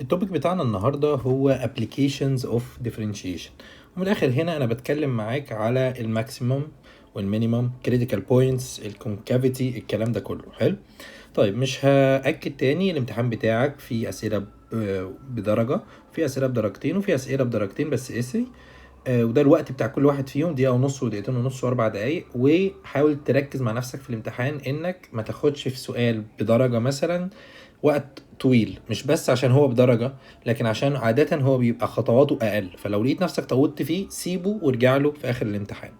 التوبيك بتاعنا النهارده هو applications of differentiation. ومن الاخر هنا انا بتكلم معاك على الماكسيموم والمينيموم critical points الكونكافيتي الكلام ده كله حلو. طيب مش هاكد تاني، الامتحان بتاعك فيه اسئله بدرجه، في اسئله بدرجتين، وفي اسئله بدرجتين بس اسي. وده الوقت بتاع كل واحد فيهم دقيقه ونص ودقيقتين ونص واربع دقايق. وحاول تركز مع نفسك في الامتحان انك ما تاخدش في سؤال بدرجه مثلا وقت طويل، مش بس عشان هو بدرجة، لكن عشان عادة هو بيبقى خطواته أقل، فلو لقيت نفسك طولت فيه سيبه وارجع له في آخر الامتحان.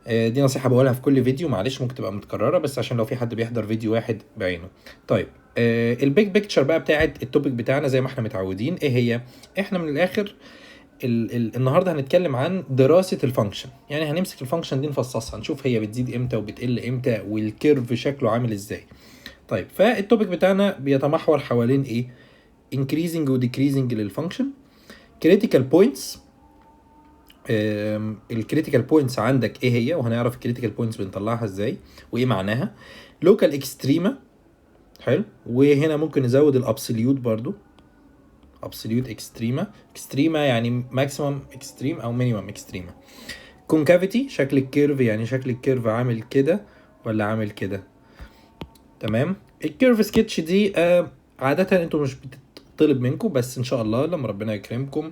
دي نصيحة بقولها في كل فيديو، معلش ممكن تبقى متكررة بس عشان لو في حد بيحضر فيديو واحد بعينه. طيب البيج بيكتشر بقى بتاعت التوبيك بتاعنا زي ما احنا متعودين ايه هي؟ احنا من الآخر النهارده هنتكلم عن دراسة الفانكشن، يعني هنمسك الفانكشن دي نفصصها، نشوف هي بتزيد امتى وبتقل امتى والكيرف شكله عامل ازاي. طيب فالتوبيك بتاعنا بيتمحور حوالين ايه؟ increasing و decreasing للفانكشن، critical points. الكريتيكال بوينتس عندك ايه هي، وهنعرف الكريتيكال بوينتس بنطلعها ازاي وايه معناها. لوكال اكستريما، حلو، وهنا ممكن نزود الابسوليوت برضو، ابسوليوت اكستريما، اكستريما يعني ماكسيمم اكستريم او مينيمم اكستريما. كونكافيتي شكل الكيرف، يعني شكل الكيرف عامل كده ولا عامل كده. تمام. الكيرف سكتش دي عادة انتوا مش بتطلب منكم، بس ان شاء الله لما ربنا يكرمكم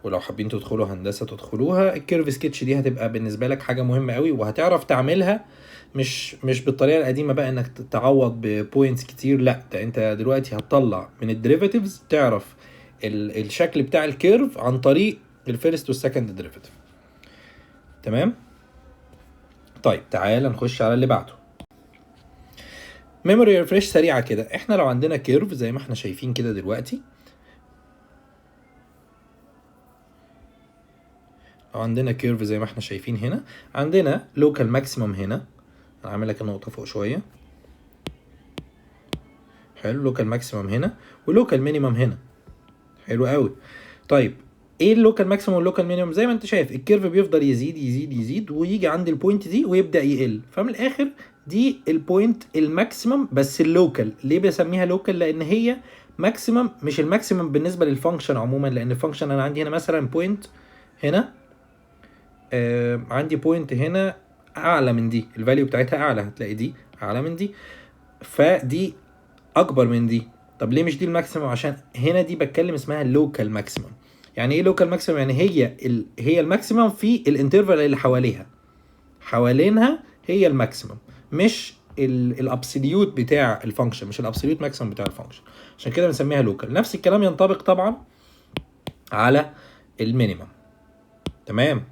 ولو حابين تدخلوا هندسة تدخلوها، الكيرف سكتش دي هتبقى بالنسبة لك حاجة مهمة قوي وهتعرف تعملها. مش بالطريقة القديمة بقى انك تعوض ببوينتس كتير، لا ده انت دلوقتي هتطلع من الديريفاتيفز تعرف الشكل بتاع الكيرف عن طريق الفيرست والسكند ديريفاتيف. تمام. طيب تعال نخش على اللي بعده. ميموري ريفريش سريعه كده. احنا لو عندنا كيرف زي ما احنا شايفين كده دلوقتي، لو عندنا كيرف زي ما احنا شايفين هنا، عندنا لوكال ماكسيمم هنا، هعمل لك النقطه فوق شويه، حلو، لوكال ماكسيمم هنا ولوكال مينيمم هنا، حلو قوي. طيب ايه اللوكال ماكسيمم واللوكال مينيمم؟ زي ما انت شايف الكيرف بيفضل يزيد يزيد يزيد ويجي عند البوينت دي ويبدا يقل، فمن الاخر دي البوينت الماكسيمم. بس اللوكال ليه بسميها لوكال؟ لان هي ماكسيمم، مش الماكسيمم بالنسبه للفانكشن عموما، لان الفانكشن انا عندي هنا مثلا بوينت هنا، عندي بوينت هنا اعلى من دي، الفاليو بتاعتها اعلى، هتلاقي دي اعلى من دي، فدي اكبر من دي. طب ليه مش دي الماكسيمم؟ عشان هنا دي بتكلم اسمها اللوكال ماكسيمم. يعني ايه لوكال ماكسيمم؟ يعني هي الماكسيمم في الانترفال اللي حواليها، حوالينها هي الماكسيمم، مش الابسوليوت بتاع الفانكشن، مش الابسوليوت ماكسيمم بتاع الفانكشن. عشان كده بنسميها لوكال. نفس الكلام ينطبق طبعا على المينيمم. تمام،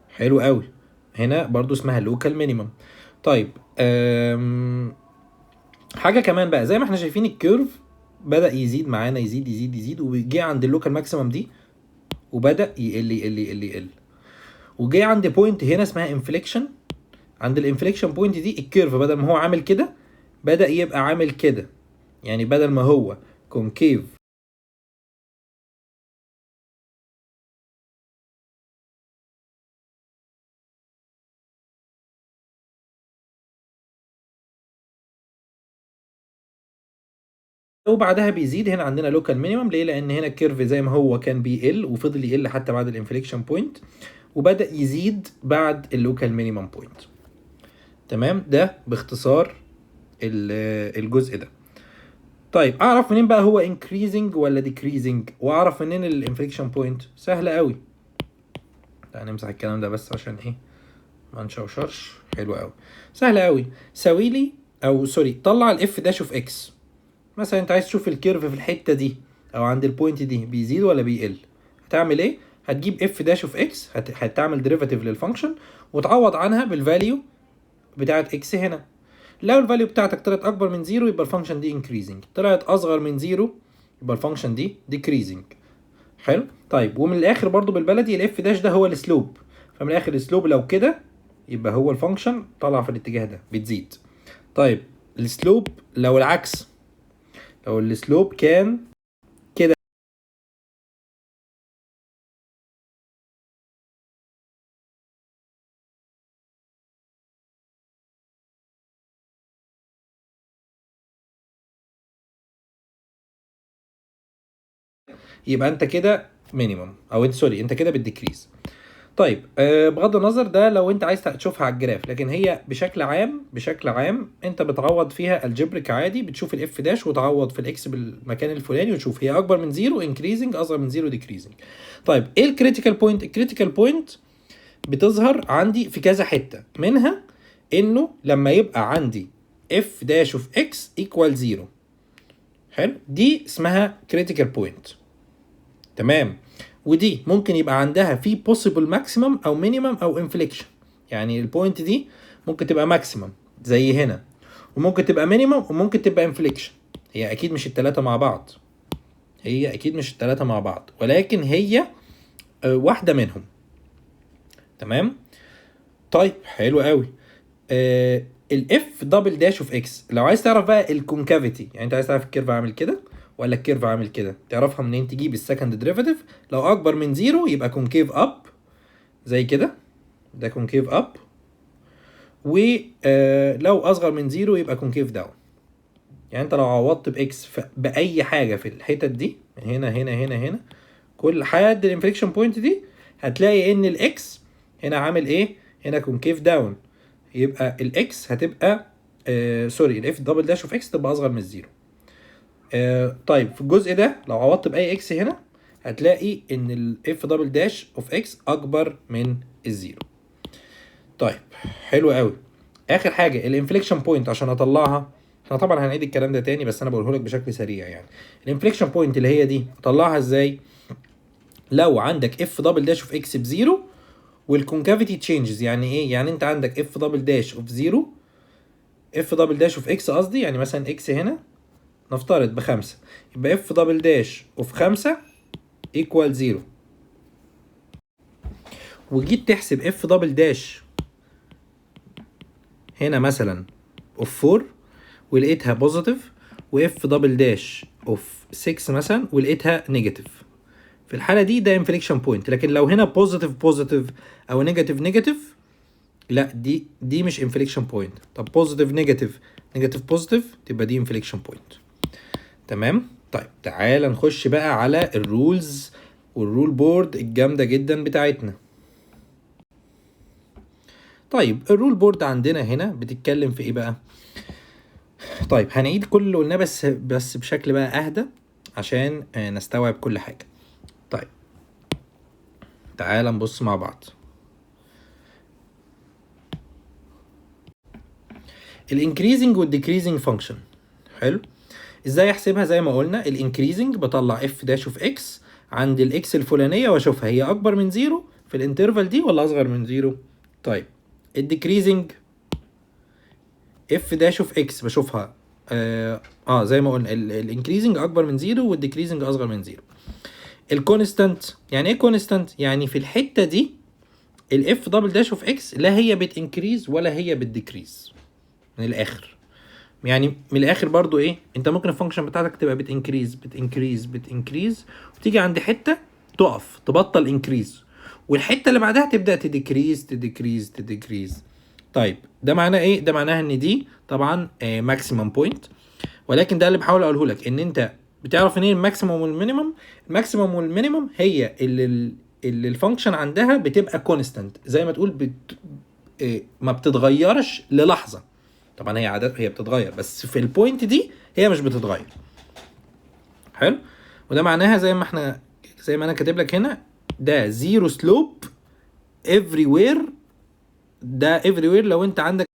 حلو قوي. هنا برضو اسمها لوكال مينيمم. طيب حاجه كمان بقى، زي ما احنا شايفين الكيرف بدأ يزيد معانا، يزيد يزيد يزيد، وجي عند اللوكال ماكسيمم دي وبدأ يقل يقل يقل يقل، وجي عند بوينت هنا اسمها انفليكشن. عند الانفليكشن بوينت دي الكيرف بدل ما هو عامل كده بدأ يبقى عامل كده، يعني بدل ما هو كونكيف وبعدها بيزيد. هنا عندنا لوكال مينيمم، ليه؟ لان هنا الكيرف زي ما هو كان بيقل وفضل يقل حتى بعد الانفليكشن بوينت، وبدأ يزيد بعد اللوكال مينيمم بوينت. تمام، ده باختصار الجزء ده. طيب اعرف منين بقى هو increasing ولا decreasing؟ واعرف منين الانفليكشن بوينت؟ سهله قوي. تعال نمسح الكلام ده بس عشان ايه ما نشوشرش. حلو قوي، سهله قوي. ساوي لي او سوري طلع الاف داش اوف اكس. مثلا انت عايز تشوف الكيرف في الحته دي او عند البوينت دي بيزيد ولا بيقل، هتعمل ايه؟ هتجيب اف داش اوف اكس، هتعمل ديريفاتيف للفانكشن وتعوض عنها بالفاليو بتاعت اكس هنا. لو الفاليو بتاعتك طلعت اكبر من زيرو يبقى الفانكشن دي انكريزنج، طلعت اصغر من زيرو يبقى الفانكشن دي ديكريزنج. حلو. طيب ومن الاخر برضو بالبلدي الاف داش ده هو السلوب، فمن الاخر السلوب لو كده يبقى هو الفانكشن طالع في الاتجاه ده بتزيد. طيب السلوب لو العكس، لو السلوب كان كده يبقى انت كده مينيمم، او انت سوري انت كده بالديكريز. طيب بغض النظر ده لو انت عايز تشوفها على الجراف، لكن هي بشكل عام انت بتعوض فيها الجبريك عادي، بتشوف الاف داش وتعوض في الاكس بالمكان الفلاني وتشوف هي اكبر من زيرو انكريزنج، اصغر من زيرو ديكريزنج. طيب ايه الكريتيكال بوينت؟ الكريتيكال بوينت بتظهر عندي في كذا حته، منها انه لما يبقى عندي اف داش اوف اكس ايكوال زيرو. حلو، دي اسمها كريتيكال بوينت. تمام. ودي ممكن يبقى عندها في possible maximum او minimum او inflection. يعني البوينت دي ممكن تبقى maximum زي هنا، وممكن تبقى minimum، وممكن تبقى inflection. هي اكيد مش التلاتة مع بعض، ولكن هي واحدة منهم. تمام. طيب حلو قوي. الاف دبل داش اوف اكس، لو عايز تعرف بقى الكونكافيتي، يعني انت عايز تعرف الكيرف عامل كده ولا الكيرف عامل كده، تعرفها منين؟ تجيب السكند ديريفاتيف، لو اكبر من زيرو يبقى كونكيف اب زي كده، ده كونكيف اب، ولو اصغر من زيرو يبقى كونكيف داون. يعني انت لو عوضت باكس باي حاجه في الحتت دي، هنا هنا هنا هنا، كل حد الانفليكشن بوينت دي، هتلاقي ان الاكس هنا عامل ايه؟ هنا كونكيف داون. يبقى الاكس هتبقى سوري الاف دبل داش اوف اكس تبقى اصغر من الزيرو. طيب في الجزء ده لو عوضت باي اكس هنا، هتلاقي ان الاف دبل داش اوف اكس اكبر من الزيرو. طيب حلو قوي. اخر حاجه الانفليكشن بوينت عشان اطلعها، احنا طبعا هنعيد الكلام ده تاني بس انا بقوله لك بشكل سريع. يعني الانفليكشن بوينت اللي هي دي اطلعها ازاي؟ لو عندك اف دبل داش اوف اكس بزيرو والكونكافيتي تشينجز. يعني ايه؟ يعني انت عندك اف دبل داش اوف زيرو، اف دبل داش اوف اكس قصدي، يعني مثلا اكس هنا نفترض بخمسة، يبقى اف دبل داش اوف خمسة ايكوال زيرو. وجيت تحسب اف دبل داش هنا مثلا اوف 4 ولقيتها بوزيتيف، واف دبل داش اوف 6 مثلا ولقيتها نيجاتيف، في الحاله دي ده انفليكشن بوينت. لكن لو هنا بوزيتيف او نيجاتيف، لا دي مش انفليكشن بوينت. طب بوزيتيف نيجاتيف بوزيتيف، تبقى دي انفليكشن بوينت. تمام. طيب تعال نخش بقى على الرولز والرول بورد الجامده جدا بتاعتنا. طيب الرول بورد عندنا هنا بتتكلم في ايه بقى؟ طيب هنعيد كل اللي قلناه بس بشكل بقى اهدى عشان نستوعب كل حاجه. طيب تعال نبص مع بعض. الانكريزنج والديكريزنج فانكشن. حلو. ازاي احسبها؟ زي ما قلنا الانكريزنج بطلع اف داش اوف اكس عند الاكس الفلانيه واشوفها هي اكبر من زيرو في الانترفال دي ولا اصغر من زيرو. طيب الديكريزنج اف داش اوف اكس بشوفها زي ما قلنا الانكريزنج اكبر من زيرو والديكريزنج اصغر من زيرو. الكونستانت، يعني ايه كونستانت؟ يعني في الحته دي الاف دبل داش اوف اكس لا هي بتنكريز ولا هي بتديكريز. من الاخر يعني، من الاخر برضو ايه، انت ممكن الفانكشن بتاعتك تبقى بتنكريز وتيجي عند حته تقف تبطل انكريز، والحته اللي بعدها تبدا تديكريز. طيب ده معناه ايه؟ ده معناها ان دي طبعا ماكسيمم بوينت. ولكن ده اللي بحاول اقوله لك، ان انت بتعرف ان ايه الماكسيمم والمينيمم. الماكسيمم والمينيمم هي اللي الفانكشن عندها بتبقى كونستانت، زي ما تقول ما بتتغيرش للحظه. طبعا هي عادات هي بتتغير، بس في البوينت دي هي مش بتتغير. حلو. وده معناها زي ما انا كاتب لك هنا، ده زيرو سلوب every where. ده every where لو انت عندك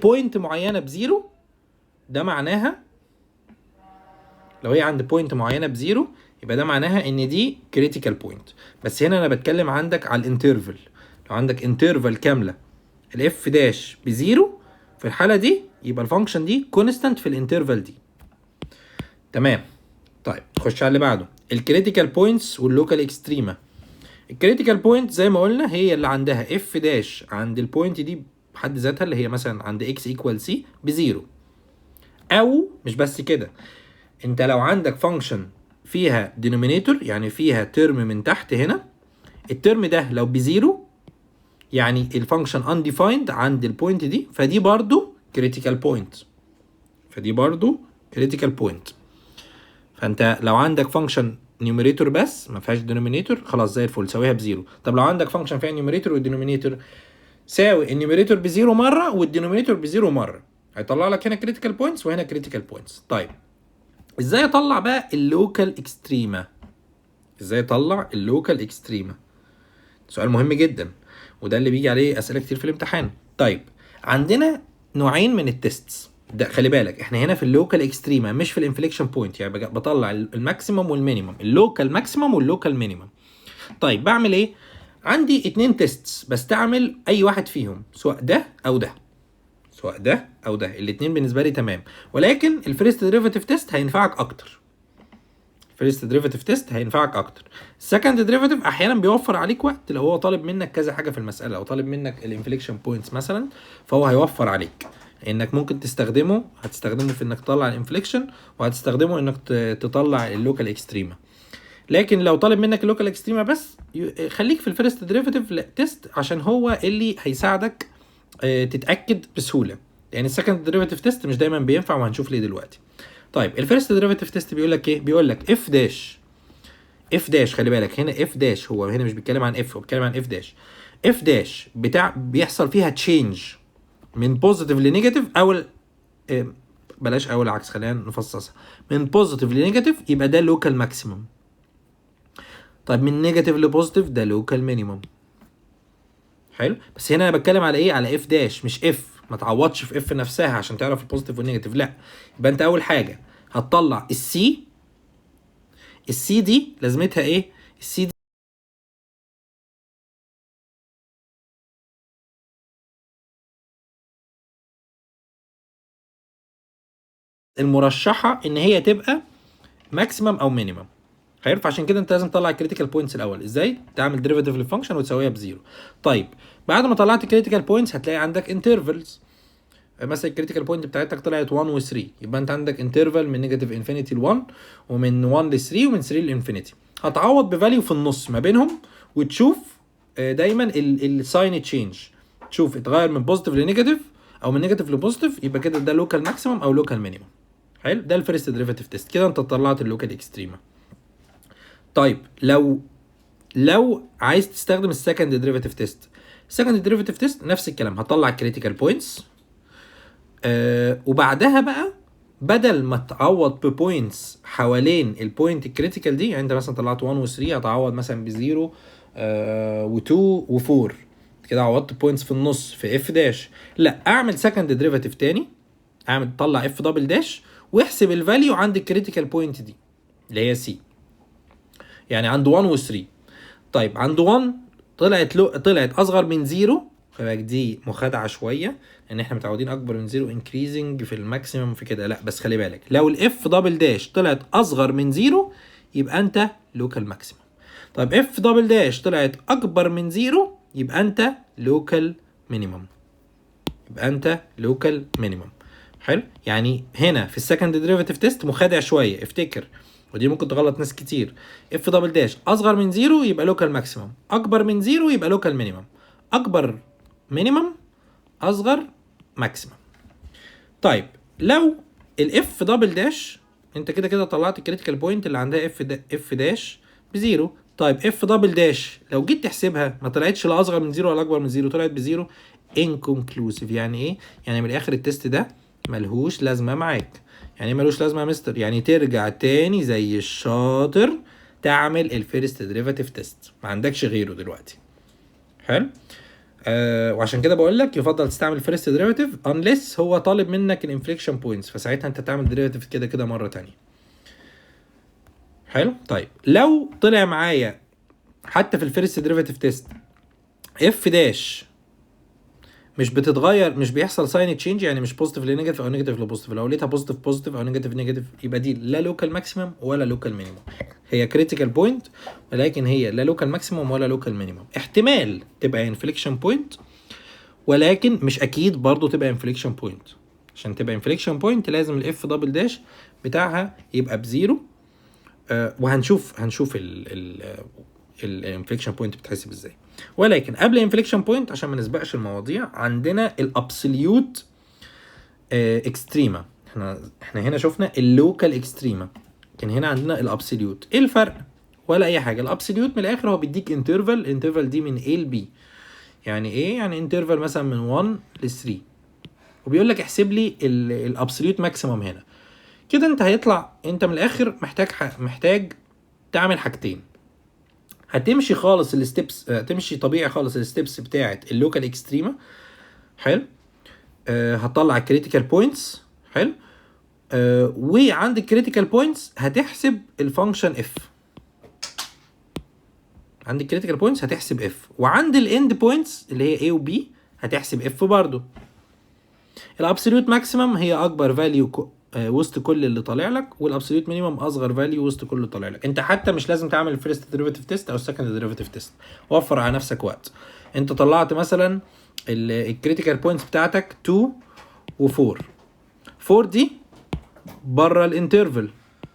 بوينت معينه بزيرو، ده معناها لو هي عند بوينت معينه بزيرو يبقى ده معناها ان دي كريتيكال بوينت. بس هنا انا بتكلم عندك على الانترفال. لو عندك انترفال كامله الاف داش بزيرو، في الحاله دي يبقى الفانكشن دي كونستانت في الانترفال دي. تمام. طيب نخش على اللي بعده، الكريتيكال بوينتس واللوكال اكستريما. الكريتيكال بوينت زي ما قلنا هي اللي عندها اف داش عند البوينت دي بحد ذاتها اللي هي مثلا عند x equal c بزيرو. او مش بس كده، انت لو عندك فانكشن فيها denominator يعني فيها ترم من تحت هنا، الترم ده لو بزيرو يعني الفانكشن undefined عند البوينت دي، فدي برضو critical point. فانت لو عندك فانكشن نيوميريتور بس ما فيهاش دينومينيتور خلاص زي الفل، ساويها بزيرو. طب لو عندك فانكشن فيها نيوميريتور والدينومينيتور، ساوي النيوميريتور بزيرو مره والدينومينيتور بزيرو مره، هيطلع لك هنا كريتيكال بوينتس وهنا كريتيكال بوينتس. طيب ازاي اطلع بقى اللوكال اكستريما؟ سؤال مهم جدا، وده اللي بيجي عليه اسئله كتير في الامتحان. طيب عندنا نوعين من التيستس، ده خلي بالك احنا هنا في اللوكال اكستريما مش في الانفليكشن بوينت، يعني بطلع الماكسيمم والمينيمم، اللوكال ماكسيمم واللوكال مينيمم. طيب بعمل ايه؟ عندي 2 تيستس بستعمل اي واحد فيهم، سواء ده او ده، الاثنين بالنسبه لي تمام، ولكن الفيرست ديريفاتيف تيست هينفعك اكتر. السكند ديريفاتيف احيانا بيوفر عليك وقت، لو هو طالب منك كذا حاجه في المساله، او طالب منك الانفليكشن بوينتس مثلا، فهو هيوفر عليك انك ممكن هتستخدمه في انك تطلع الانفليكشن، وهتستخدمه انك تطلع اللوكال اكستريما. لكن لو طالب منك اللوكال اكستريما بس، خليك في الفيرست ديريفاتيف تيست عشان هو اللي هيساعدك تتاكد بسهوله، يعني السكند ديريفاتيف تيست مش دايما بينفع، وهنشوف ليه دلوقتي. طيب الفيرست ديريفاتيف تيست بيقول لك ايه؟ بيقول لك اف داش، خلي بالك هنا اف داش، هو هنا مش بيتكلم عن اف، هو بيتكلم عن اف داش بيحصل فيها تشينج من بوزيتيف لنيجاتيف، او بلاش او العكس، خلينا نفصصها، من بوزيتيف لنيجاتيف يبقى ده لوكال ماكسيمم. طيب من نيجاتيف لبوزيتيف ده لوكال مينيمم. حلو، بس هنا انا بتكلم على ايه؟ على اف داش مش اف، ما تعوضش في اف نفسها عشان تعرف البوزيتيف والنيجاتيف، لا. يبقى انت اول حاجه هتطلع السي دي لازمتها ايه؟ السي دي المرشحه ان هي تبقى ماكسيمم او مينيمم. حلو، فعشان كده انت لازم تطلع الكريتيكال بوينتس الاول. ازاي؟ تعمل ديريفاتيف للفانكشن وتساويها بزيرو. طيب بعد ما طلعت الكريتيكال بوينتس هتلاقي عندك انترفلز، مثلا الكريتيكال بوينت بتاعتك طلعت 1 و 3، يبقى انت عندك انترفال من نيجاتيف انفينيتي ل 1، ومن 1 ل 3، ومن 3 لانفينيتي. هتعوض بفاليو في النص ما بينهم، وتشوف دايما الساين تشينج، تشوف اتغير من بوزيتيف لنيجاتيف او من نيجاتيف لبوزيتيف، يبقى كده ده لوكال ماكسيمم او لوكال مينيمم. حلو، ده الفيرست ديريفاتيف تيست، كده انت طلعت اللوكال اكستريما. طيب لو عايز تستخدم السكند ديريفاتيف تيست، نفس الكلام، هتطلع الكريتيكال بوينتس، وبعدها بقى بدل ما تعوض ببوينتس حوالين البوينت الكريتيكال دي، يعني انت مثلا طلعت 1 و 3، هتعوض مثلا ب0 و2 و4، كده عوضت بوينتس في النص في اف داش. لا، اعمل سكند ديريفاتيف تاني، طلع اف دبل داش، واحسب الفاليو عند الكريتيكال بوينت دي اللي هي سي، يعني عند 1 و 3. طيب عند 1 طلعت اصغر من 0، خلي بالك دي مخادعه شويه، لان احنا متعودين اكبر من 0 انكريزنج في الماكسيمم في كده، لا بس خلي بالك لو الاف دبل داش طلعت اصغر من 0 يبقى انت لوكال ماكسيمم. طيب اف دبل داش طلعت اكبر من 0 يبقى انت لوكال مينيمم. حلو، يعني هنا في السكند ديريفاتيف تيست مخادع شويه، افتكر، ودي ممكن تغلط ناس كتير. اف دبل داش اصغر من 0 يبقى لوكال ماكسيمم، اكبر من 0 يبقى لوكال مينيمم، اكبر مينيمم، اصغر ماكسيمم. طيب لو الاف دبل داش، انت كده طلعت الكريتيكال بوينت اللي عندها اف داش بزيرو. طيب اف دبل داش لو جيت تحسبها ما طلعتش لا اصغر من 0 ولا اكبر من 0، طلعت بزيرو، انكونكلوسيف. يعني ايه؟ يعني من الاخر التست ده ملهوش لازمه معاك. يعني ايه ملوش لازمه يا مستر؟ يعني ترجع تاني زي الشاطر تعمل الفيرست ديريفاتيف تيست، ما عندكش غيره دلوقتي. حلو، وعشان كده بقول لك يفضل تستعمل فيرست ديريفاتيف unless هو طالب منك الانفليكشن بوينتس، فساعتها انت تعمل ديريفاتيف كده مره تانية. حلو، طيب لو طلع معايا حتى في الفيرست ديريفاتيف تيست اف داش مش بتتغير، مش بيحصل ساين تشينج، يعني مش بوزيتيف لنيجاتيف او نيجاتيف لبوزيتيف، لو لقيتها بوزيتيف او نيجاتيف، يبقى دي لا لوكال ماكسيمم ولا لوكال مينيمم، هي كريتيكال بوينت ولكن هي لا لوكال ماكسيمم ولا لوكال مينيمم. احتمال تبقى انفليكشن بوينت، ولكن مش اكيد برضو تبقى انفليكشن بوينت. عشان تبقى انفليكشن بوينت لازم الاف دبل داش بتاعها يبقى بزيرو. وهنشوف الانفليكشن بوينت بتحسب ازاي. ولكن قبل الانفليكشن بوينت عشان ما نسبقش المواضيع عندنا الابسوليوت اكستريما. احنا هنا شفنا اللوكال اكستريما، كان هنا عندنا الابسوليوت. ايه الفرق؟ ولا اي حاجه. الابسوليوت من الاخر هو بيديك انترفال، الانترفال دي من A ل B. يعني ايه؟ يعني انترفال مثلا من 1 ل 3، وبيقول لك احسب لي الابسوليوت ماكسيمم هنا. كده انت هيطلع انت من الاخر محتاج تعمل حاجتين. هتمشي خالص الستبس، تمشي طبيعي خالص الستبس بتاعه اللوكال اكستريما. حلو. هتطلع الكريتيكال بوينتس. حلو. وعند الكريتيكال بوينتس هتحسب الفانكشن اف. عند الكريتيكال بوينتس هتحسب اف، وعند الاند بوينتس اللي هي A و B هتحسب اف برضو. الابسوليوت ماكسيمم هي اكبر فاليو وسط كل اللي طالع لك، والابسوليوت مينيمم اصغر فاليو وسط كل اللي طالع لك. انت حتى مش لازم تعمل الفيرست ديريفيتيف تيست او السكند ديريفيتيف تيست، وفر على نفسك وقت. انت طلعت مثلا الكريتيكال بوينتس بتاعتك 2 و4. 4 دي بره الانترفال،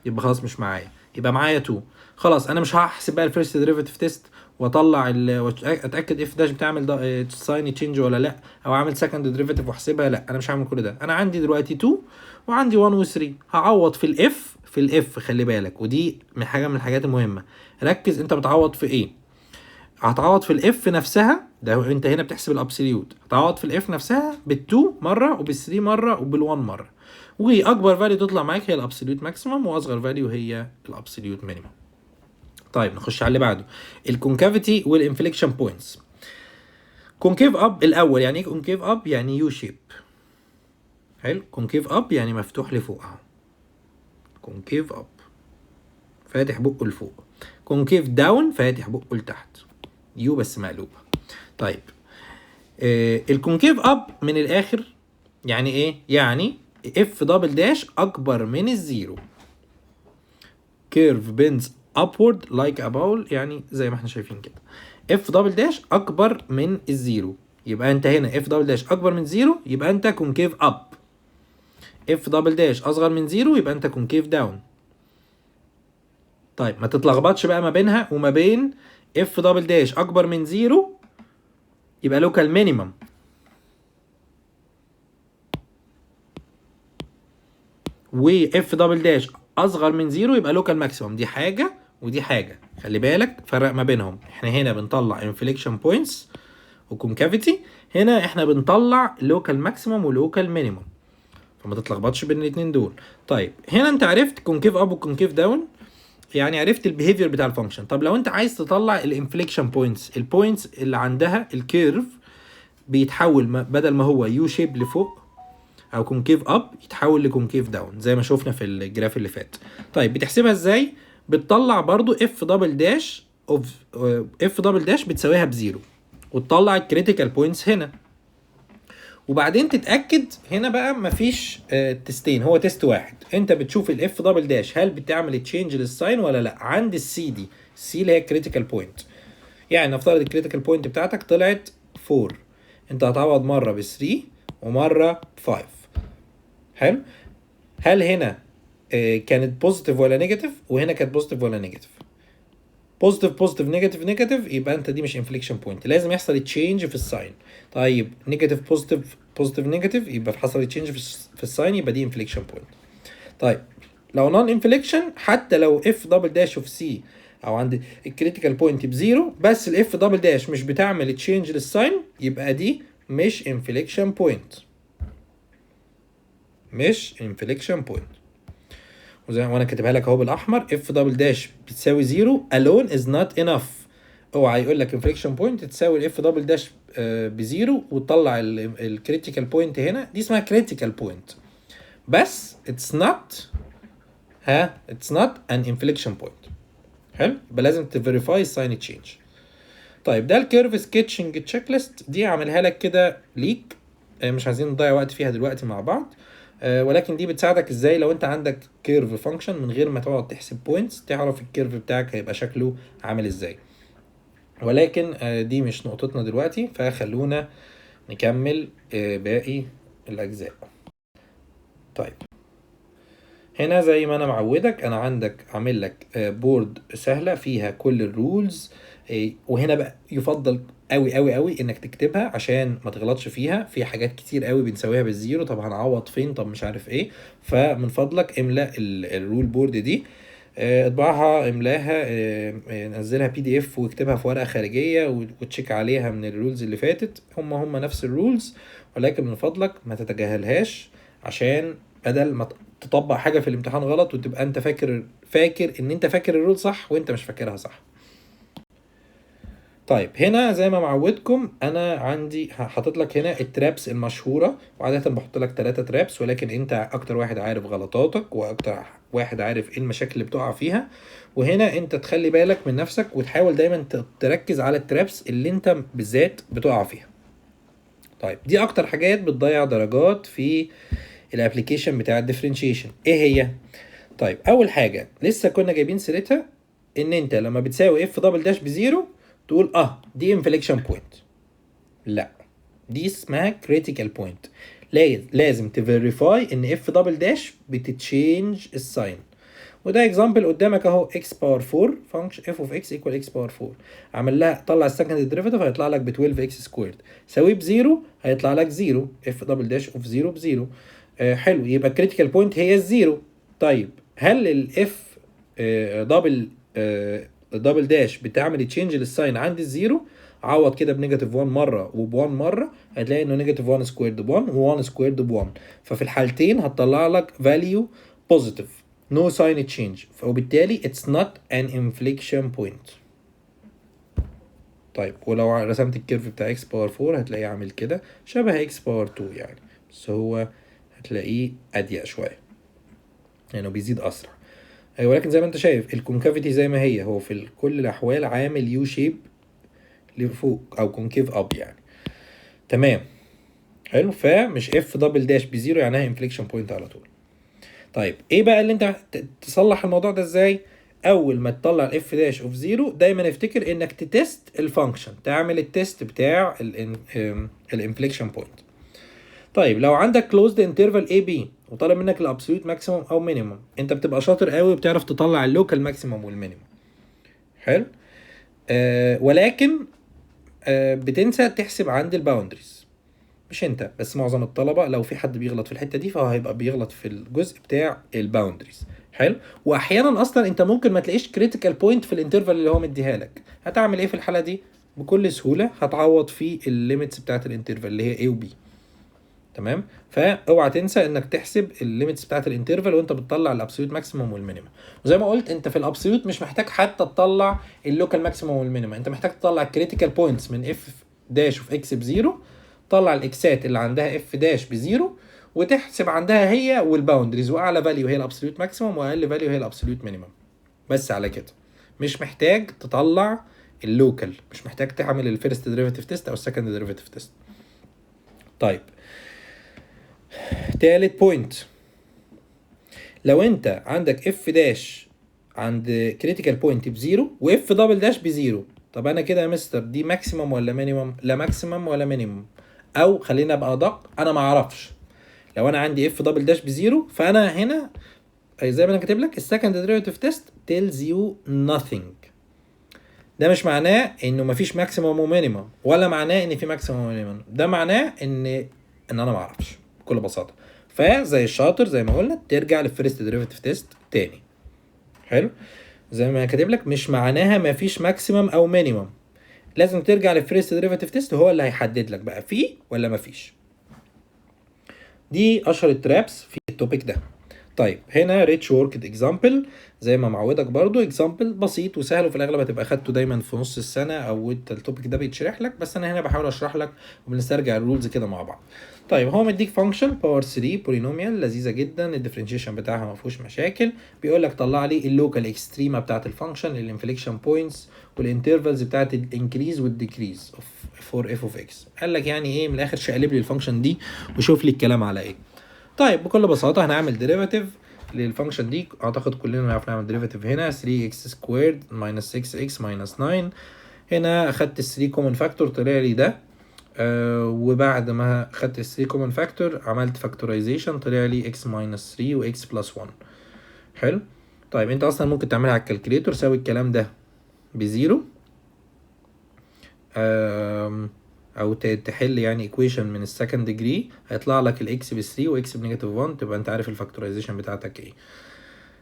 يبقى خلاص مش معايا، يبقى معايا 2. خلاص انا مش هحسب بقى الفيرست ديريفيتيف تيست واطلع اتاكد اف داش بتعمل ساين تشينج ولا لا، او اعمل سكند ديريفيتيف واحسبها. لا، انا مش هعمل كل ده. انا عندي دلوقتي 2 وعندي 1 و 3. هعوض في الاف خلي بالك، ودي من الحاجات المهمه. ركز انت بتعوض في ايه. هتعوض في الاف نفسها، ده انت هنا بتحسب الابسوليوت. هتعوض في الاف نفسها بال2 مره وبال3 مره وبال1 مره، واكبر فاليو تطلع معاك هي الابسوليوت ماكسيمم، واصغر فاليو هي الابسوليوت مينيمم. طيب نخش على اللي بعده، الكونكافيتي والانفليكشن بوينتس. كونكيف اب الاول. يعني ايه كونكيف اب؟ يعني يو شيب. حلو. كونكيف اب يعني مفتوح لفوق اهو. كونكيف اب فاتح بقه لفوق. كونكيف داون فاتح بقه لتحت. يو بس مقلوبه. طيب الكونكيف اب من الاخر يعني ايه؟ يعني اف دبل داش اكبر من الزيرو. كيرف بينز upward like a ball، يعني زي ما احنا شايفين كده. اف دبل داش اكبر من الزيرو، يبقى انت هنا اف دبل داش اكبر من زيرو يبقى انت كونكيف اب. اف دبل داش اصغر من زيرو يبقى انت كونكيف داون. طيب ما تتلخبطش بقى ما بينها وما بين اف دبل داش اكبر من زيرو يبقى لوكال مينيمم، واف دبل داش اصغر من زيرو يبقى لوكال ماكسيمم. دي حاجه ودي حاجه، خلي بالك فرق ما بينهم. احنا هنا بنطلع انفليكشن بوينتس وكونكافيتي، هنا احنا بنطلع لوكال ماكسيمم ولوكال مينيمم، فما تتلخبطش بين الاثنين دول. طيب هنا انت عرفت كونكيف اب وكونكيف داون، يعني عرفت البيهيفير بتاع الفانكشن. طب لو انت عايز تطلع الانفليكشن بوينتس، البوينتس اللي عندها الكيرف بيتحول بدل ما هو يو شيب لفوق او كونكيف اب يتحول لكونكيف داون زي ما شفنا في الجراف اللي فات. طيب بتحسبها ازاي؟ بتطلع برضو اف دبل داش اوف اف دبل داش بتساويها بزيرو، وتطلع الكريتيكال بوينتس هنا، وبعدين تتاكد. هنا بقى مفيش تيستين، هو تيست واحد. انت بتشوف الاف دبل داش هل بتعمل تشينج للساين ولا لا عند السي دي. السي اللي هي الكريتيكال بوينت. يعني نفترض الكريتيكال بوينت بتاعتك طلعت 4، انت هتعوض مره ب 3 ومره ب 5. حلو. هل هنا كانت بوزيتيف ولا نيجاتيف؟ وهنا كانت بوزيتيف ولا نيجاتيف؟ بوزيتيف بوزيتيف نيجاتيف نيجاتيف، يبقى انت دي مش انفليكشن بوينت، لازم يحصل تشينج في الساين. طيب نيجاتيف بوزيتيف بوزيتيف نيجاتيف، يبقى حصل تشينج في الساين، يبقى دي انفليكشن بوينت. طيب لو نون انفليكشن، حتى لو اف دبل داش اوف سي او عند الكريتيكال بوينت بزيرو، بس الاف دبل داش مش بتعمل تشينج للساين، يبقى دي مش انفليكشن بوينت. مش انفليكشن بوينت. وزي وانا كاتبها لك اهو بالاحمر، اف دبل داش بتساوي زيرو alone is not enough. اوعى يقول لك انفليكشن بوينت تساوي الاف دبل داش بزيرو وتطلع الكريتيكال بوينت هنا. دي اسمها كريتيكال بوينت، بس it's not an inflection point. حلو. يبقى لازم تفيريفاي الساين تشينج. طيب ده الكيرف سكيتشنج تشيك ليست، دي عاملها لك كده ليك، مش عايزين نضيع وقت فيها دلوقتي مع بعض. ولكن دي بتساعدك ازاي لو انت عندك كيرف فانكشن من غير ما تقعد تحسب بوينتس، تعرف الكيرف بتاعك هيبقى شكله عامل ازاي. ولكن دي مش نقطتنا دلوقتي، فخلونا نكمل باقي الاجزاء. طيب هنا زي ما انا معودك، انا عندك عامل لك بورد سهله فيها كل الرولز، وهنا بقى يفضل قوي قوي قوي انك تكتبها عشان ما تغلطش فيها. في حاجات كتير قوي بنسويها بالزيرو، طب هنعوض فين، طب مش عارف ايه. فمن فضلك املا الرول بورد دي، اطبعها، املاها، نزلها بي دي اف واكتبها في ورقه خارجيه وتشيك عليها من الرولز اللي فاتت. هم نفس الرولز، ولكن من فضلك ما تتجاهلهاش، عشان بدل ما تطبق حاجه في الامتحان غلط وتبقى انت فاكر ان انت فاكر الرول صح وانت مش فاكرها صح. طيب هنا زي ما معودكم انا عندي حاطط لك هنا الترابس المشهوره، وعاده بحط لك 3 ترابس، ولكن انت اكتر واحد عارف غلطاتك واكتر واحد عارف ايه المشاكل اللي بتقع فيها. وهنا انت تخلي بالك من نفسك وتحاول دايما تركز على الترابس اللي انت بالذات بتقع فيها. طيب دي اكتر حاجات بتضيع درجات في الابليكيشن بتاع الديفرنشيشن. ايه هي؟ طيب اول حاجه لسه كنا جايبين سيرتها، ان انت لما بتساوي اف دبل داش بزيرو تقول دي انفليكشن بوينت. لا، دي اسمها كريتيكال بوينت. لازم تفيريفاي ان اف دبل داش بتتشينج الساين. وده اكزامبل قدامك اهو، اكس باور 4 فانكشن اف اوف اكس ايكوال اكس باور 4. عمل لها طلع السكند ديريفيتيف هيطلع لك ب 12 اكس سكويرد، ساويه بزيرو هيطلع لك زيرو، اف دبل داش اوف زيرو بزيرو. حلو، يبقى الكريتيكال بوينت هي الزيرو. طيب هل الاف دبل دبل داش بتعمل تشينج للساين عند الزيرو؟ عوض كده بنيجاتيف 1 مره وب1 مره، هتلاقي انه نيجاتيف 1 سكويرد ب 1 و1 سكويرد ب 1. ففي الحالتين هتطلع لك فاليو بوزيتيف، no sign change، وبالتالي it's not an inflection point. طيب ولو رسمت الكيرف بتاع x باور 4 هتلاقيه عامل كده شبه x باور 2 يعني، بس هو هتلاقيه اضيق شويه يعني بيزيد اسرع. ولكن زي ما انت شايف الكونكافيتي زي ما هي، هو في كل الاحوال عامل يو شيب لفوق او كونكيف اب يعني. تمام، حلو. فمش اف دبل داش بزيرو يعني انفليكشن بوينت على طول. طيب ايه بقى اللي انت تصلح الموضوع ده ازاي؟ اول ما تطلع الاف داش اوف زيرو دايما افتكر انك تتست الفانكشن، تعمل التست بتاع الانفليكشن بوينت. طيب لو عندك كلوزد انترفال اي بي وطالب منك الابسوليوت ماكسيموم او مينيموم، انت بتبقى شاطر قوي وبتعرف تطلع اللوكال ماكسيموم والمينيموم. حلو. ولكن بتنسى تحسب عند الباوندريز. مش انت بس، معظم الطلبه لو في حد بيغلط في الحته دي فهو هيبقى بيغلط في الجزء بتاع الباوندريز. حلو. واحيانا اصلا انت ممكن ما تلاقيش كريتيكال بوينت في الانترفال اللي هو مديها لك. هتعمل ايه في الحاله دي؟ بكل سهوله هتعوض في الليميتس بتاعت الانترفال اللي هي A و B. تمام. فاوعى تنسى انك تحسب الليميتس بتاعت الانترفال وانت بتطلع الابسوليوت ماكسيموم والمينيمم. وزي ما قلت انت في الابسوليوت مش محتاج حتى تطلع اللوكال ماكسيموم والمينيمم، انت محتاج تطلع الكريتيكال بوينتس من اف داش اوف اكس بزيرو، طلع الاكسات اللي عندها اف داش بزيرو وتحسب عندها هي والباوندريز، واعلى فاليو هي الابسوليوت ماكسيموم واقل فاليو هي الابسوليوت مينيمم. بس على كده، مش محتاج تطلع اللوكال، مش محتاج تعمل الفيرست ديريفيتيف تيست او السكند ديريفيتيف تيست. طيب تالت بوينت، لو انت عندك اف داش عند كريتيكال بوينت بزيرو واف دبل داش بزيرو، طب انا كده يا مستر دي ماكسيمم ولا مينيمم؟ لا ماكسيمم ولا مينيمم، او خلينا ابقى ادق انا ما اعرفش. لو انا عندي اف دبل داش بزيرو فانا هنا زي ما انا كاتب لك السكند ديريفيتيف تيست تيلز يو nothing. ده مش معناه انه مفيش ماكسيمم ومينيمم، ولا معناه ان في ماكسيمم ومينيمم، ده معناه ان انا ما اعرفش بكل بساطه. فزي الشاطر زي ما قلنا ترجع للفيرست ديريفيتيف تيست تاني. حلو. زي ما كاتب لك مش معناها مفيش ماكسيمم او مينيمم، لازم ترجع للفيرست ديريفيتيف تيست هو اللي هيحدد لك بقى فيه ولا مفيش. دي اشهر الترابس في التوبيك ده. طيب هنا ريتش وركد اكزامبل، زي ما معودك برضو اكزامبل بسيط وسهل، وفي الاغلب هتبقى خدته دايما في نص السنه او انت التوبيك ده بيتشرح لك، بس انا هنا بحاول اشرح لك وبنسترجع الرولز كده مع بعض. طيب هو مديك فانكشن باور 3 بولينوميال لذيذه جدا، الديفرنشيشن بتاعها ما فيهوش مشاكل. بيقول لك طلع لي اللوكال اكستريما بتاعت الفانكشن، الانفليكشن بوينتس والانترفالز بتاعت الانكريز والديكريز فور اف اوف اكس. قال لك يعني ايه من الاخر، شقلب لي الفانكشن دي وشوف لي الكلام على ايه. طيب بكل بساطه هنعمل ديريفاتيف للفانكشن دي، اعتقد كلنا نعرف نعمل ديريفاتيف هنا 3x سكويرد minus 6x minus 9. هنا اخدت ال 3 كومن فاكتور طلع لي ده وبعد ما خدت ال 3 كومن فاكتور عملت فاكتورايزيشن طلع لي x ماينس 3 و x بلس 1. حلو. طيب انت اصلا ممكن تعملها على الكالكوليتور، ساوي الكلام ده بزيرو، او تحل يعني ايكويشن من السكند ديجري، هيطلع لك الاكس ب 3 واكس بنيجاتيف 1، تبقى انت عارف الفاكتورايزيشن بتاعتك ايه.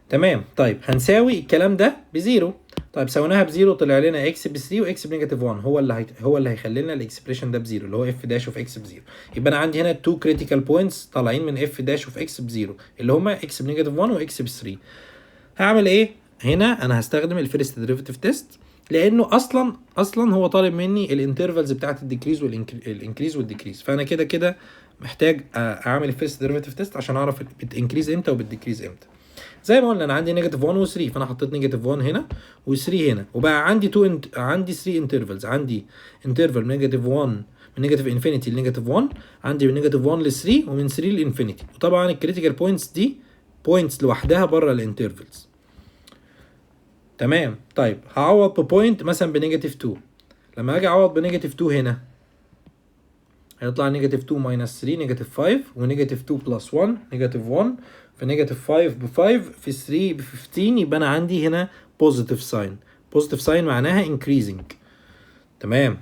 تمام. طيب هنساوي الكلام ده بزيرو. طيب سويناها بزيرو طلع لنا اكس ب 3 واكس بنيجاتيف 1، هو اللي هيخلي لنا الاكسبريشن ده بزيرو، اللي هو اف داش اوف اكس بزيرو. يبقى انا عندي هنا تو كريتيكال بوينتس طالعين من اف داش اوف اكس بزيرو، اللي هما اكس بنيجاتيف 1 واكس ب 3. هعمل ايه هنا؟ انا هستخدم الفيرست ديريفيتيف تيست، لانه اصلا هو طالب مني الانترفالز بتاعت الديكريز والانكريز والديكريز، فانا كده كده محتاج اعمل الفيرست ديريفيتيف تيست عشان اعرف بتنكريز امتى وبتديكريز امتى. زي ما قلنا انا عندي نيجاتيف 1 و3، فانا حطيت نيجاتيف 1 هنا و3 هنا، وبقى عندي عندي 3 انترفالز. عندي انترفال نيجاتيف 1 من نيجاتيف انفينيتي لنيجاتيف 1، عندي من نيجاتيف 1 ل 3، ومن 3 لانفينيتي. وطبعا الكريتيكال بوينتس دي بوينتس لوحدها بره الانترفالز. تمام. طيب هعوض ببوينت مثلا بنيجاتيف 2. لما اجي اعوض بنيجاتيف 2 هنا هيطلع نيجاتيف 2 ماينس 3 نيجاتيف 5، ونيجاتيف 2 بلس 1 نيجاتيف 1، في نيجاتيف 5 ب 5، في 3 ب 15. يبقى انا عندي هنا بوزيتيف ساين. بوزيتيف ساين معناها انكريزنج. تمام.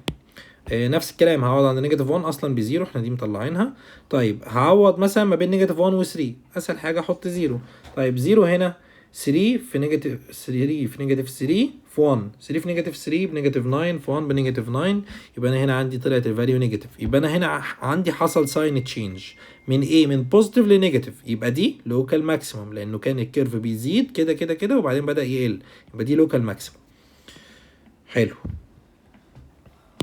نفس الكلام هعوض عند نيجاتيف 1 اصلا بزيرو، احنا دي مطلعينها. طيب هعوض مثلا ما بين نيجاتيف 1 و 3، اسهل حاجه احط زيرو. طيب زيرو هنا 3 في نيجاتيف 3 في نيجاتيف 3 في 1، 3 في نيجاتيف 3 بنيجاتيف 9 في 1 بنيجاتيف 9. يبقى انا هنا عندي طلعت الفاليو نيجاتيف. يبقى انا هنا عندي حصل ساين تشينج من ايه؟ من بوزيتيف لنيجاتيف. يبقى دي لوكال ماكسيمم، لانه كان الكيرف بيزيد كده كده كده وبعدين بدأ يقل، يبقى دي لوكال ماكسيمم. حلو.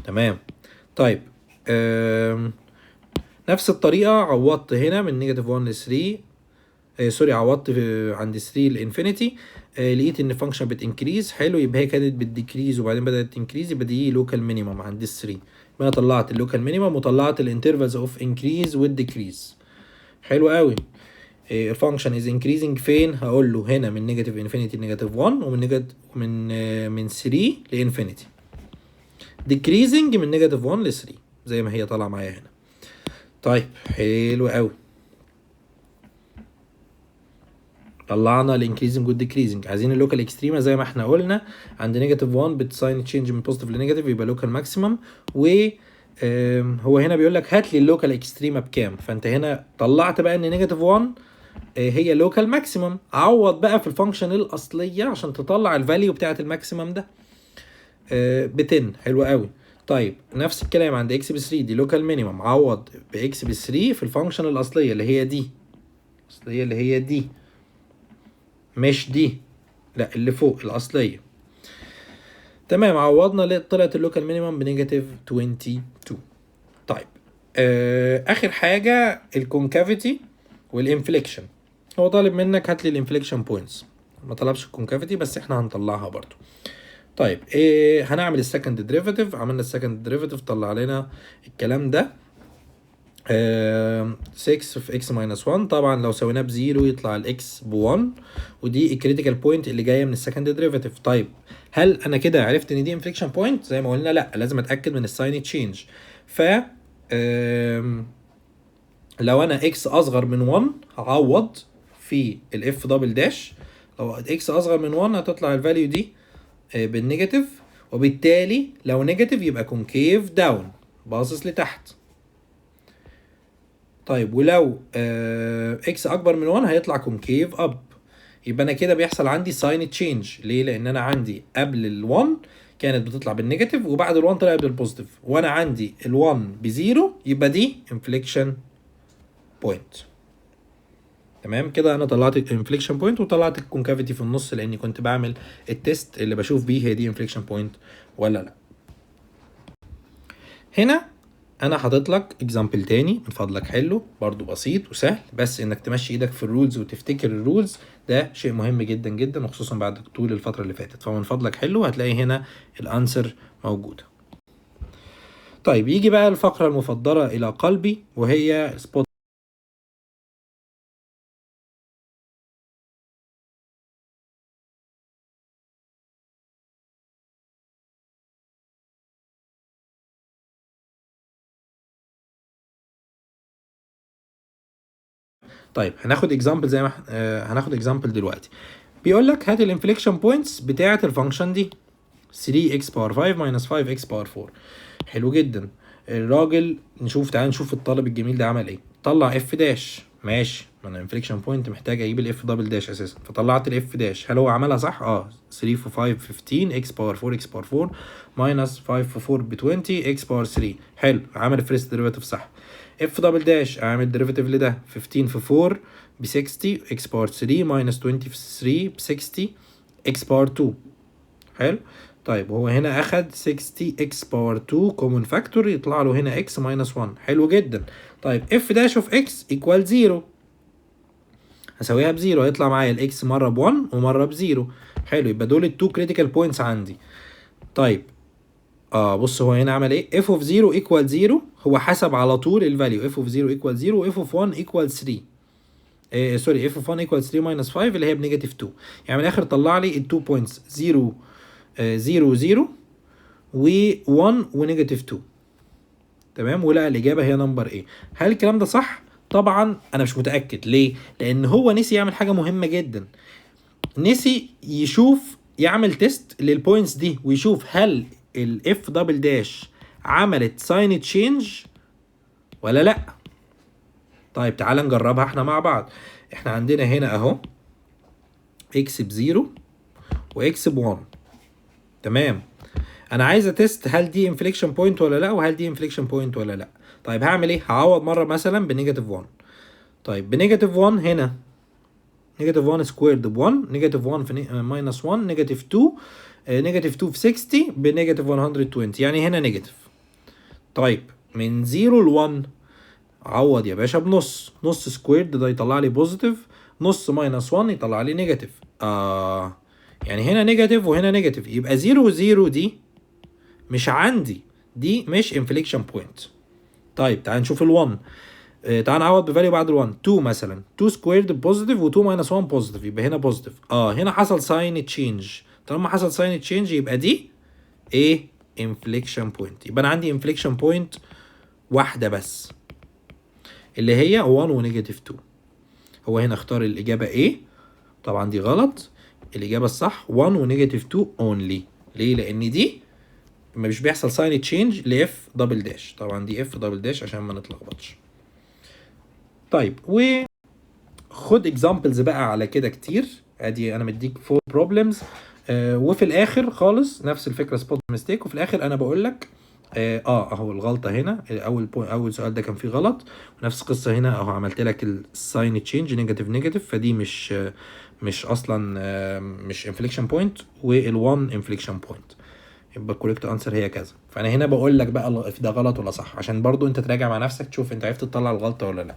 تمام. طيب نفس الطريقة عوضت هنا من نيجاتيف 1 ل 3، سوري عوضت عند 3 لانفينيتي، لقيت ان الفانكشن بتنكريز. حلو. يبقى هي كانت بتديكريز وبعدين بدأت تنكريز، يبقى دي لوكال مينيمم عند 3. يبقى انا طلعت اللوكال مينيمم وطلعت الانترفالز اوف انكريز والديكريز. حلو قوي. الفانكشن از انكريزنج فين؟ هقول له هنا من نيجاتيف انفينيتي لنيجاتيف 1، ومن نيجاتيف من 3 لانفينيتي. ديكريزنج من نيجاتيف 1 ل 3 زي ما هي طالعه معايا هنا. طيب حلو قوي. طلعنا الانكريزنج والديكريزنج. عايزين اللوكال اكستريما زي ما احنا قلنا عند نيجاتيف 1 بتساين تشينج من بوزيتيف لنيجاتيف، يبقى لوكال ماكسيمم. و هو هنا بيقول لك هات لي اللوكال اكستريما بكام، فانت هنا طلعت بقى ان نيجاتيف 1 هي لوكال ماكسيمم. عوض بقى في الفانكشن الاصليه عشان تطلع الفاليو بتاعه الماكسيمم ده ب 10. حلو قوي. طيب نفس الكلام عند اكس ب 3 دي لوكال مينيمم، عوض باكس ب 3 في الفانكشن الاصليه اللي هي دي، اللي هي دي، مش دي، لا اللي فوق الاصليه. تمام. عوضنا طلعت اللوكال مينيمم بنيجاتيف 22. طيب اخر حاجه الكونكافيتي والانفليكشن. هو طالب منك هات لي الانفليكشن بوينتس، ما طلبش الكونكافيتي بس احنا هنطلعها برضو. طيب هنعمل السكند ديريفاتيف. عملنا السكند ديريفاتيف طلع لنا الكلام ده 6 في اكس ماينس 1. طبعا لو سويناه بزيرو يطلع الاكس ب 1، ودي الكريتيكال بوينت اللي جايه من السكند ديريفاتيف. طيب هل انا كده عرفت ان دي انفليكشن بوينت؟ زي ما قلنا لا، لازم اتاكد من الساين تشينج. ف لو انا اكس اصغر من 1 هعوض في الاف دبل داش. لو اكس اصغر من 1 هتطلع الفاليو دي بالنيجاتيف، وبالتالي لو نيجاتيف يبقى كونكيف داون، باصص لتحت. طيب ولو اكس اكبر من 1 هيطلع كونكيف اب. يبقى انا كده بيحصل عندي ساين تشينج. ليه؟ لان انا عندي قبل ال1 كانت بتطلع بالنيجاتيف، وبعد ال1 طلعت بالبوزيتيف، وانا عندي ال1 بزيرو، يبقى دي انفليكشن بوينت. تمام كده انا طلعت الانفليكشن بوينت وطلعت الكونكافيتي في النص، لاني كنت بعمل التيست اللي بشوف بيه هي دي انفليكشن بوينت ولا لا. هنا انا حاطط لك اكزامبل تاني، من فضلك حله برضو بسيط وسهل، بس انك تمشي ايدك في الرولز وتفتكر الرولز ده شيء مهم جدا جدا، وخصوصا بعد طول الفتره اللي فاتت. فمن فضلك حله، هتلاقي هنا الانسر موجوده. طيب يجي بقى الفقره المفضله الى قلبي، وهي سبوت طيب هناخد اكزامبل زي ما هناخد اكزامبل دلوقتي. بيقول لك هات الانفليكشن بوينتس بتاعه الفانكشن دي 3x باور 5 minus 5x باور 4. حلو جدا. الراجل تعال نشوف الطالب الجميل ده عمل ايه. طلع اف داش. ماشي، ما انا انفليكشن بوينت محتاج اجيب الاف دبل داش اساسا، فطلعت الاف داش. هل هو عملها صح؟ 3 في 5 15 x باور 4 x باور 4 minus 5 في 4 ب 20 x باور 3. حلو، عمل فيرست ديريفيتيف صح. اف دبل داش اعمل ديريفيتيف لده 15 في 4 ب 60 x باور 3 minus 20 في 3 ب 60 x باور 2. حلو. طيب هو هنا اخد 60 x باور 2 كومن فاكتور، يطلع له هنا x minus 1. حلو جدا. طيب f داش اوف x equal 0، هسويها ب0، هيطلع معايا الاكس مره ب1 ومره ب0. حلو، يبقى دول التو كريتيكال بوينتس عندي. طيب بص هو هنا عمل ايه؟ f of 0 equal 0، هو حسب على طول الفاليو f of 0 equal 0 و f of 1 equal 3. سوري، f of 1 equal 3 minus 5 اللي هي بنيجاتيف 2. يعني من الاخر طلع لي التو بوينتس 0 0 0 و1 ونيجاتيف 2. تمام، ولقى الاجابه هي نمبر ايه. هل الكلام ده صح؟ طبعا انا مش متاكد. ليه؟ لان هو نسي يعمل حاجه مهمه جدا. نسي يعمل تيست للبوينتس دي ويشوف هل الاف دبل داش عملت ساين تشينج ولا لا. طيب تعال نجربها احنا مع بعض. احنا عندنا هنا اهو اكس ب0 واكس ب1. تمام، انا عايز اتست هل دي انفليكشن بوينت ولا لا، وهل دي انفليكشن بوينت ولا لا. طيب هعمل ايه؟ هعوض مره مثلا بنيجاتيف 1. طيب بنيجاتيف 1 هنا نيجاتيف 1 سكويرد ب1، نيجاتيف 1 في ماينس 1 نيجاتيف 2، نيجاتيف 2 في 60 بنيجاتيف 120، يعني هنا نيجاتيف. طيب من 0 ل 1 عوض يا باشا بنص. نص سكويرد ده يطلع لي بوزيتيف، نص ماينس 1 يطلع لي نيجاتيف. يعني هنا نيجاتيف وهنا نيجاتيف، يبقى 0 0 دي مش عندي، دي مش انفليكشن بوينت. طيب تعال نشوف ال1. تعال نعوض بفاليو بعد ال1. 2 مثلا، 2 سكويرد بوزيتيف و2 ماينس 1 بوزيتيف، يبقى هنا بوزيتيف. هنا حصل ساين تشينج. طالما حصل ساين تشينج يبقى دي ايه؟ انفليكشن بوينت. يبقى انا عندي انفليكشن بوينت واحده بس اللي هي 1 ونيجاتيف 2. هو هنا اختار الاجابه ايه؟ طبعا دي غلط. الاجابه الصح 1 ونيجاتيف 2 اونلي. ليه؟ لان دي مش بيحصل ساين تشينج لاف دبل داش. طبعا دي اف دبل داش عشان ما نتلخبطش. طيب وخد اكزامبلز بقى على كده كتير. ادي انا مديك 4 بروبلمز، وفي الاخر خالص نفس الفكره سبوت ميستيك، وفي الاخر انا بقول لك اهو الغلطه هنا. اول سؤال ده كان فيه غلط، ونفس القصه هنا اهو عملت لك الساين تشينج نيجاتيف نيجاتيف، فدي مش اصلا مش انفليكشن بوينت، وال1 انفليكشن بوينت. يبقى الكوريكت انسر هي كذا. فانا هنا بقول لك بقى ده غلط ولا صح، عشان برضو انت تراجع مع نفسك تشوف انت عرفت تطلع الغلطه ولا لا.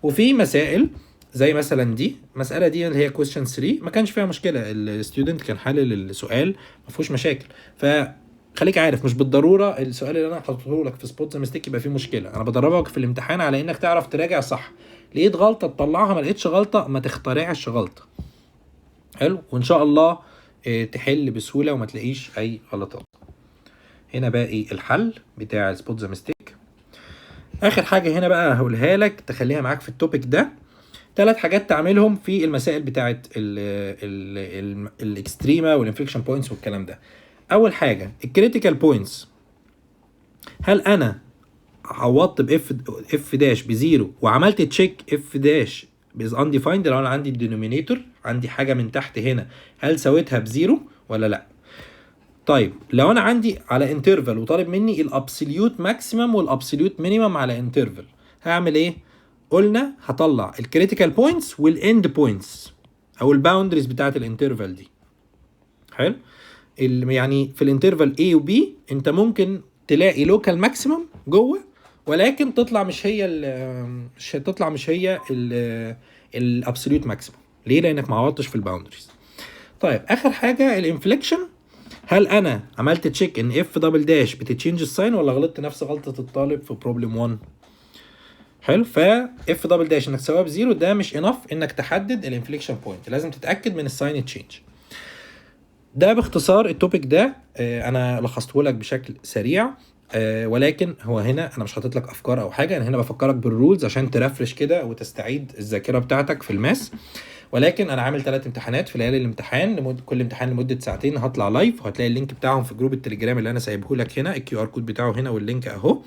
وفي مسائل زي مثلا دي المساله دي اللي هي كويستشن 3 ما كانش فيها مشكله، الستودنت كان حلل السؤال ما فيهوش مشاكل. فخليك عارف مش بالضروره السؤال اللي انا حاطه لك في سبوت ميستيك يبقى فيه مشكله. انا بدربك في الامتحان على انك تعرف تراجع صح. لقيت غلطه تطلعها، ما لقيتش غلطه ما تخترعش غلطه. حلو، وان شاء الله تحل بسهوله وما تلاقيش اي غلطات. هنا باقي الحل بتاع سبوت ذا ميستيك. اخر حاجه هنا بقى هقولها لك تخليها معاك في التوبيك ده. 3 حاجات تعملهم في المسائل بتاعه الاكستريما والانفليكشن بوينتس والكلام ده. اول حاجه الكريتيكال بوينتس. هل انا عوضت اف داش بزيرو وعملت تشيك اف داش بز انديفايند؟ لو انا عندي الدينومينيتور عندي حاجه من تحت هنا، هل سويتها بزيرو ولا لا؟ طيب لو انا عندي على انترفال وطالب مني الابسوليوت ماكسيمم والابسوليوت مينيمم على انترفال، هعمل ايه؟ قلنا هطلع الكريتيكال بوينتس والاند بوينتس او الباوندريز بتاعه الانترفال دي. حلو، يعني في الانترفال A و B انت ممكن تلاقي لوكال ماكسيمم جوه، ولكن تطلع مش هي الابسوليوت ماكسيمم. ليه؟ لانك ما عوضتش في الباوندريز. طيب اخر حاجه الانفليكشن. هل انا عملت تشيك ان اف دبل داش بتتشينج الساين ولا غلطت نفس غلطه الطالب في بروبلم 1؟ حلو، اف دبل داش انك تساويها بزيرو ده مش انف انك تحدد الانفليكشن بوينت، لازم تتاكد من الساين تشينج. ده باختصار التوبيك ده. انا لخصته لك بشكل سريع. ولكن هو هنا انا مش حاطط لك افكار او حاجه، انا هنا بفكرك بالرولز عشان ترفرش كده وتستعيد الذاكره بتاعتك في الماس. ولكن انا عامل 3 امتحانات في ليالي الامتحان، كل امتحان لمده ساعتين هطلع لايف، وهتلاقي اللينك بتاعهم في جروب التليجرام اللي انا سايبه لك هنا، الكيو ار كود بتاعه هنا واللينك اهو.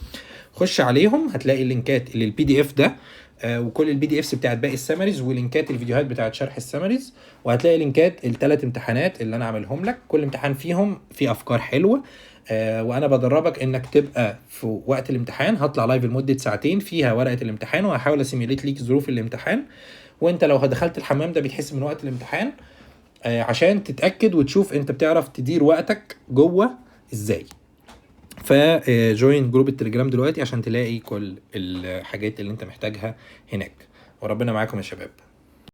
خش عليهم هتلاقي اللينكات اللي البي دي اف ده وكل البي دي افس بتاعت باقي السمريز، ولينكات الفيديوهات بتاعت شرح السمريز، وهتلاقي لينكات ال3 امتحانات اللي انا عاملهم لك، كل امتحان فيهم فيه افكار حلوه. وانا بدربك انك تبقى في وقت الامتحان هطلع لايف لمده ساعتين فيها ورقه الامتحان، وهحاول اسيميليت ليك ظروف الامتحان، وانت لو دخلت الحمام ده بيتحسب من وقت الامتحان عشان تتاكد وتشوف انت بتعرف تدير وقتك جوه ازاي. فجوين جروب التليجرام دلوقتي عشان تلاقي كل الحاجات اللي انت محتاجها هناك، وربنا معاكم يا شباب.